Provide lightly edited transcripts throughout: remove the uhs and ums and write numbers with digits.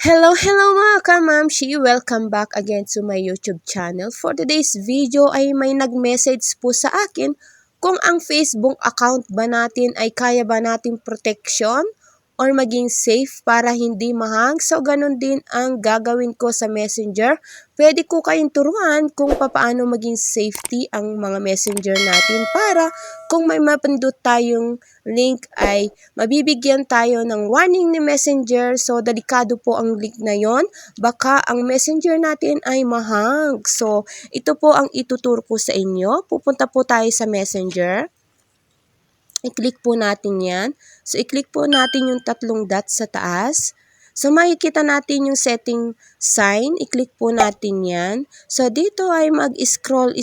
Hello mga kamamshi! Welcome back again to my YouTube channel. For today's video ay may nag-message po sa akin kung ang Facebook account ba natin ay kaya ba nating protection or maging safe para hindi mahang. So, ganun din ang gagawin ko sa Messenger. Pwede ko kayong turuan kung paano maging safety ang mga Messenger natin para kung may mapindot tayong link ay mabibigyan tayo ng warning ni Messenger. So, delikado po ang link na yon. Baka ang Messenger natin ay mahang. So, ito po ang ituturo ko sa inyo. Pupunta po tayo sa Messenger. I-click po natin yan. So, i-click po natin yung tatlong dots sa taas. So, makikita natin yung setting sign. I-click po natin yan. So, dito ay mag-scroll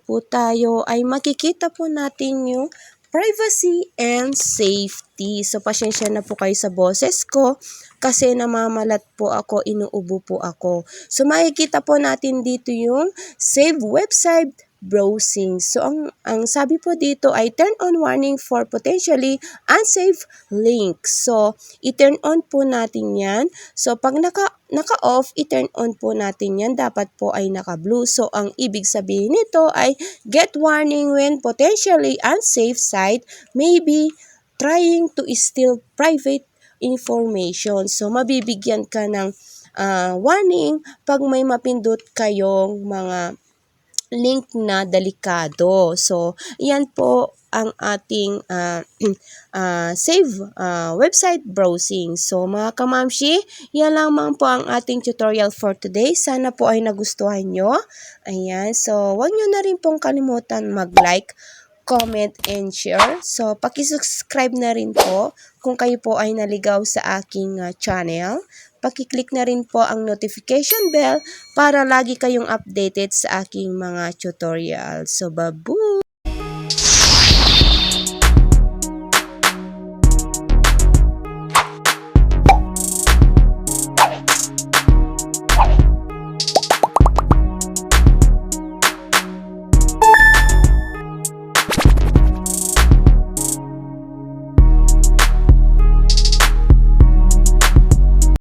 po tayo. Ay makikita po natin yung privacy and safety. So, pasensya na po kayo sa boses ko kasi namamalat po ako, inuubo po ako. So, makikita po natin dito yung save website browsing. So, ang sabi po dito ay turn on warning for potentially unsafe links. So, i-turn on po natin yan. So, pag naka-off, i-turn on po natin yan. Dapat po ay naka-blue. So, ang ibig sabihin nito ay get warning when potentially unsafe site may be trying to steal private information. So, mabibigyan ka ng warning pag may mapindot kayong mga link na delikado. So, yan po ang ating save website browsing. So, mga kamamshi, yan lamang po ang ating tutorial for today. Sana po ay nagustuhan nyo. Ayan. So, huwag nyo na rin pong kalimutan mag-like, comment, and share. So, paki-subscribe na rin po kung kayo po ay naligaw sa aking channel. Paki-click na rin po ang notification bell para lagi kayong updated sa aking mga tutorial. So, babu!